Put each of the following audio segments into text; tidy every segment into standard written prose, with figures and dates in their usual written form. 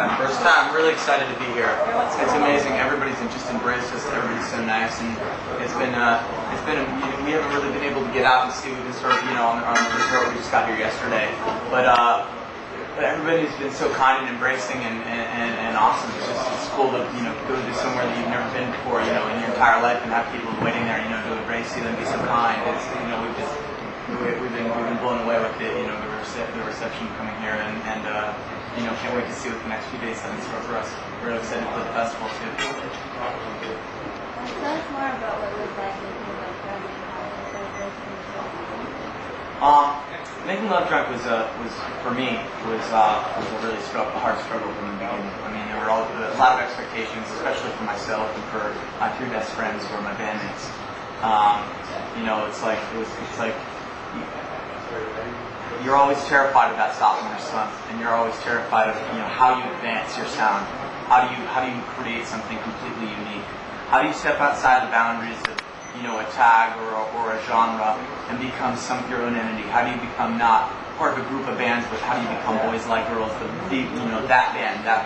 First time, I'm really excited to be here. It's amazing. Everybody's just embraced us. Everybody's so nice, and we haven't really been able to get out and see. We've been sort of, on the resort. We just got here yesterday, but everybody's been so kind and embracing and awesome. It's cool to go to somewhere that you've never been before, in your entire life, and have people waiting there, to embrace you and be so kind. It's we've been blown away with the reception coming here, and can't wait to see what the next few days have in store for us. We're really excited for the festival too. Tell us more about what it was like making Love Drunk and Making Love Drunk was for me was a really hard struggle from the beginning. I mean, there were a lot of expectations, especially for myself and for my three best friends who are my bandmates. It's like you're always terrified of that sophomore slump, and you're always terrified of how you advance your sound. How do you create something completely unique? How do you step outside the boundaries of a tag or a genre and become your own entity? How do you become not part of a group of bands, but how do you become Boys Like Girls? That band that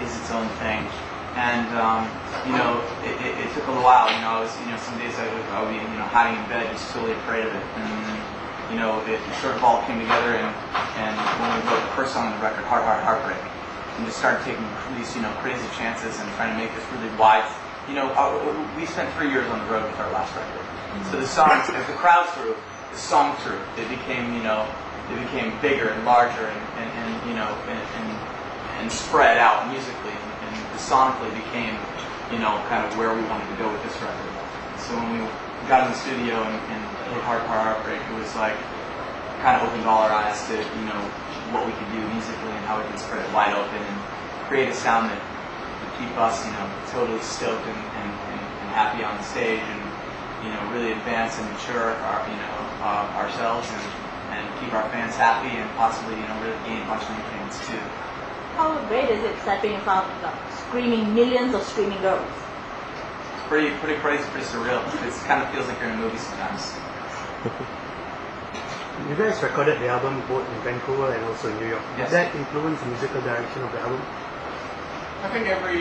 is its own thing. And it took a little while. I was some days I would be hiding in bed, just totally afraid of it. And it sort of all came together, and when we wrote the first song on the record, Heartbreak, and just started taking these crazy chances and trying to make this really wide. We spent 3 years on the road with our last record, so the songs, as the crowd through, the song through, it became bigger and larger and spread out musically, and sonically became kind of where we wanted to go with this record. So when we got in the studio and hit Heartbreak, it was like kind of opened all our eyes to what we could do musically and how we could spread it wide open and create a sound that would keep us totally stoked and happy on the stage, and really advance and mature ourselves and keep our fans happy, and possibly really gain a bunch of new fans too. How great is it stepping in front of screaming millions of screaming girls? Pretty crazy, pretty surreal. It kind of feels like you're in a movie sometimes. You guys recorded the album both in Vancouver and also in New York. Yes. Did that influence the musical direction of the album? I think every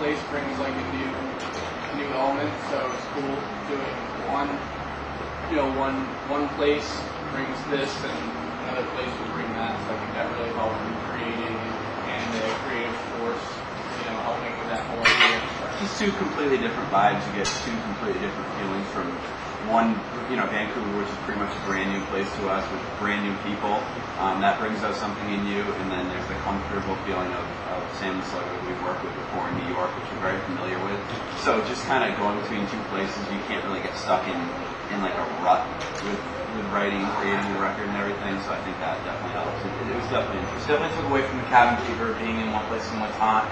place brings like a new element, so it's cool doing one place brings this and another place will bring that. So I think that really helped in creating and the creative force, helping with that whole idea. Just two completely different vibes. You get two completely different feelings from one, Vancouver, which is pretty much a brand new place to us with brand new people. That brings out something in you, and then there's the comfortable feeling of Sam Sluggo that we've worked with before in New York, which we're very familiar with. So just kind of going between two places, you can't really get stuck in like a rut with writing, creating the record and everything. So I think that definitely helps. It was definitely interesting. Definitely took away from the cabin fever, being in one place in one time,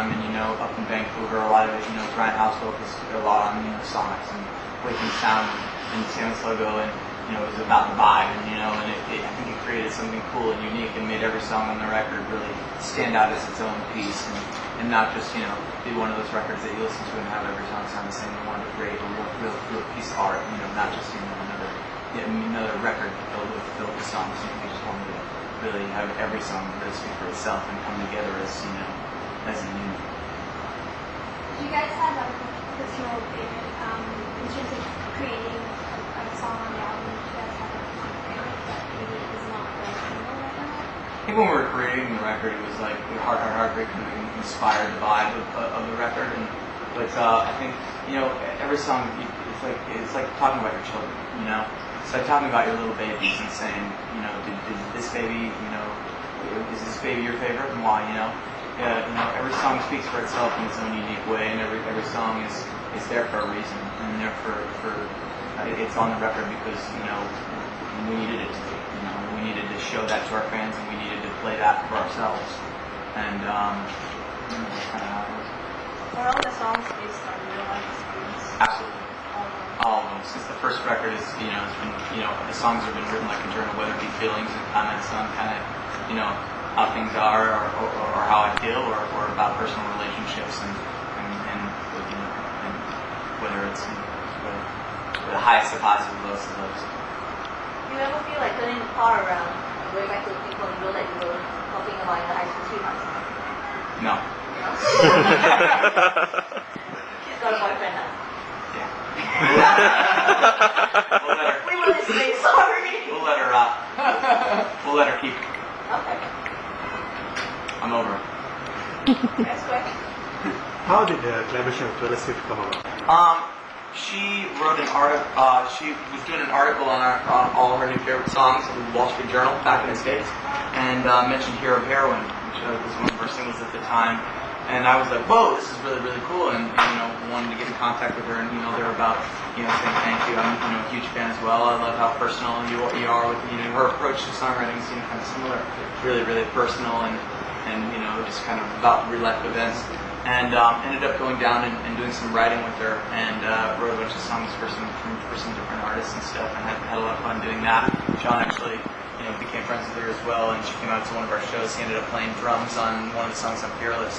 and up in Vancouver, a lot of it, Grindhouse focused a lot on sonics and waking sound, and Sam Sluggo, and it was about the vibe, and I think it created something cool and unique, and made every song on the record really stand out as its own piece, and not just be one of those records that you listen to and have every song sound the same. We wanted to create a real piece of art, not just another record filled with songs. We just wanted to really have every song really speak for itself and come together as a unit. Do you guys have a personal favorite in terms of creating a song on the album? Do you guys have a favorite that maybe is not the single right now? I think when we were creating the record, it was like Heartbreak kind of inspired the vibe of the record, but I think every song it's like talking about your children, It's like talking about your little babies and saying, did this baby, is this baby your favorite, and why, every song speaks for itself in its own unique way, and every song is there for a reason, and there for it's on the record because we needed it to be. We needed to show that to our fans, and we needed to play that for ourselves, and that's kind of how it was. Are all the songs based on real life experience? Absolutely. All of them. Since the first record is, it's been, the songs have been written like a journal, whether it be feelings and comments on kind of, how things are, or how I feel, or about personal relationships, and whether it's the highest of highs or the lowest of lows. Do you ever feel like turning the car around going back to people in real life, you were talking about your high school sweetheart. No. You know? She's got a boyfriend now. We'll let her. We were listening, sorry. We'll let her. We'll let her keep it. Okay. I'm over it. Next question. How did the collaboration with Taylor Swift come about? She wrote an article. She was doing an article on all her new favorite songs in the Wall Street Journal back in the States, and mentioned "Hero of Heroin," which was one of her singles at the time. And I was like, "Whoa, this is really, really cool!" And wanted to get in contact with her, and they're about saying thank you. I'm a huge fan as well. I love how personal you are with her approach to songwriting seemed kind of similar, really, really personal and just kind of about real life events. And ended up going down and doing some writing with her, and wrote a bunch of songs for some different artists and stuff, and had a lot of fun doing that. John actually became friends with her as well, and she came out to one of our shows. He ended up playing drums on one of the songs on Fearless.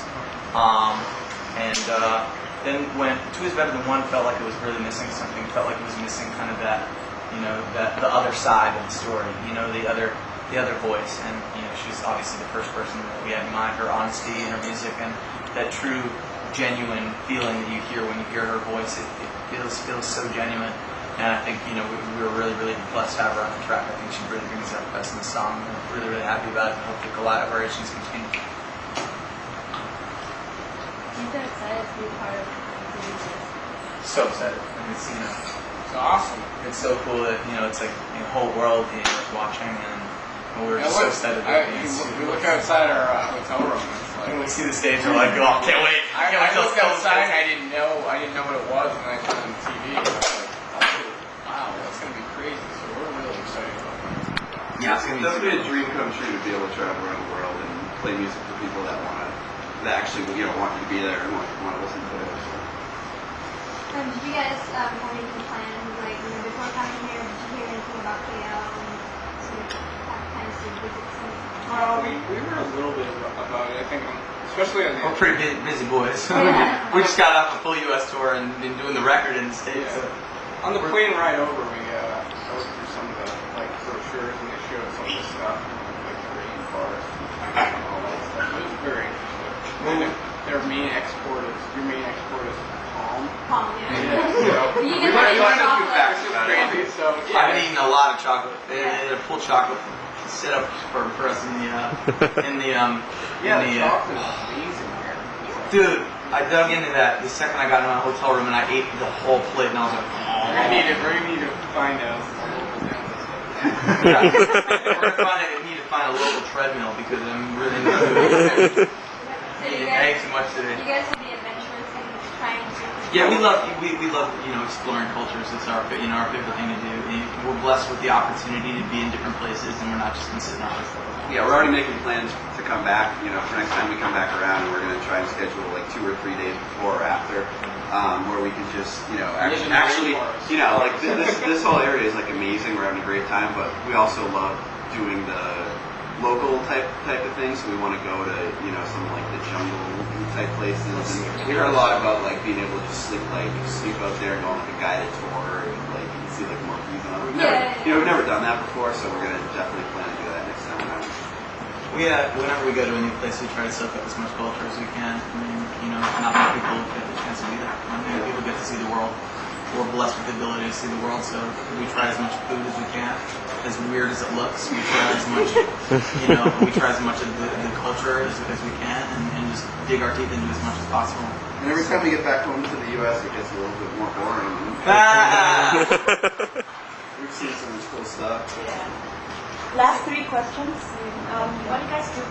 Then when Two Is Better Than One felt like it was really missing something. Felt like it was missing kind of that the other side of the story, the other voice. And she's obviously the first person that we had in mind. Her honesty in her music and that true, genuine feeling that you hear when you hear her voice. It feels so genuine. And I think we were really, really blessed to have her on the track. I think she really brings out the best in the song. We're really, really happy about it, and hope the collaborations continue. I'm so excited to be part of the business. So excited. And it's It's awesome. it's so cool that it's like the whole world is watching, and we're just so excited. We look outside our hotel room. It's like, When we see the stage, we're like, oh, can't wait. I looked outside and I didn't know what it was, and I turned on the TV. And I was like, wow, that's gonna be crazy. So we're really excited about that. Yeah, it's It's definitely a dream come true to be able to travel around the world and play music for people that actually want you to be there and want to listen to it. So. Did you guys have anything planned, before coming here? Did you hear anything about KL and sort of have plans to visit some? We heard a little bit about it. I think, especially on the. We're pretty busy boys. Yeah. We just got off a full U.S. tour and been doing the record in the States. Yeah. So. On the plane ride over, we looked through some of the brochures, and they showed some of the stuff, like the rainforest and all that stuff. It was very interesting. Their main export is palm. Palm, yeah. We You learned get a few chocolate. facts about it. Crazy, so I've been eating a lot of chocolate. They had a full chocolate set up for us in the the chocolate is amazing here. Dude, I dug into that the second I got in my hotel room, and I ate the whole plate, and I was like, We're gonna need to find out. yeah. We're need to find a local treadmill because I'm really into food. So you I ate guys, too much today. you guys will be adventurous and trying to. Yeah, we love exploring cultures. It's our favorite thing to do. We're blessed with the opportunity to be in different places, and we're not just gonna sit in office. Yeah, we're already making plans to come back. For next time we come back around, we're going to try and schedule like 2 or 3 days before or after, where we can just actually this whole area is like amazing. We're having a great time, but we also love doing the local type of things. So we want to go to some like the jungle type places. And we heard a lot about like being able to just sleep out there and go on like a guided tour, and like you can see like monkeys and all. We've never done that before, so we're gonna definitely plan to do that next time around. Whenever we go to a new place, we try to soak up as much culture as we can. I mean, not many people get the chance to do that. Not many people get to see the world. We're blessed with the ability to see the world, so we try as much food as we can. As weird as it looks, we try as much, we try as much of the culture as we can, and just dig our teeth into as much as possible. And every time we get back home to the U.S., it gets a little bit more boring. We've seen some cool stuff. Yeah. Last 3 questions. What do you guys do to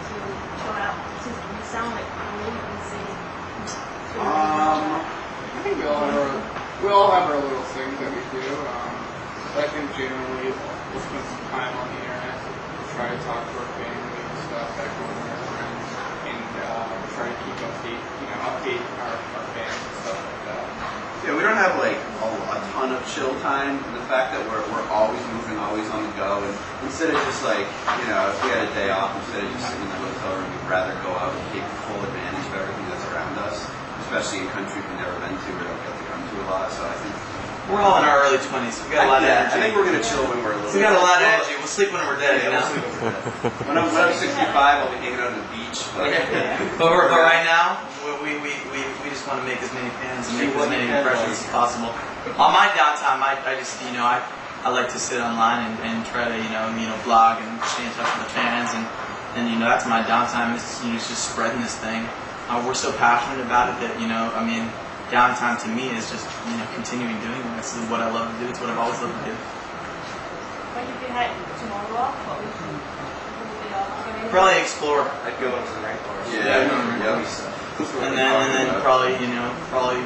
chill out? Since you sound like really insane. I think we all have our little things that we do. But I think generally we'll spend some time on the internet. We'll try to talk to our family and stuff back home with our friends, and we'll try to keep update our fans and stuff like that. Yeah, we don't have like a ton of chill time. The fact that we're always moving, always on the go, and instead of just like if we had a day off, instead of just sitting in the hotel room, we'd rather go out and take full advantage of everything that's around us, especially in countries we've never been to or don't get to come to a lot. So I think We're all in our early 20s. We got a lot of Yeah, energy. I think we're gonna chill when we're a little. We got a lot of energy. We'll sleep when we're dead, you Yeah, know? we'll sleep when we're dead. When I'm 65, I'll be hanging out on the beach. But But right now, we just want to make as many fans and make as many impressions as possible. On my downtime, I just, you know, I like to sit online and try to, you know, blog and stay in touch with the fans, and you know, that's my downtime. It's, you know, it's just spreading this thing. We're so passionate about it that, you know, I mean, downtime to me is just, you know, continuing doing it. This is what I love to do. It's what I've always loved to do. When you can head tomorrow, what would you do? Probably explore. I'd go into the rainforest. yeah. And then probably, you know, probably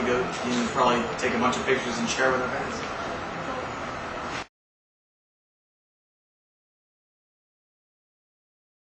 go, you know, probably take a bunch of pictures and share with our fans.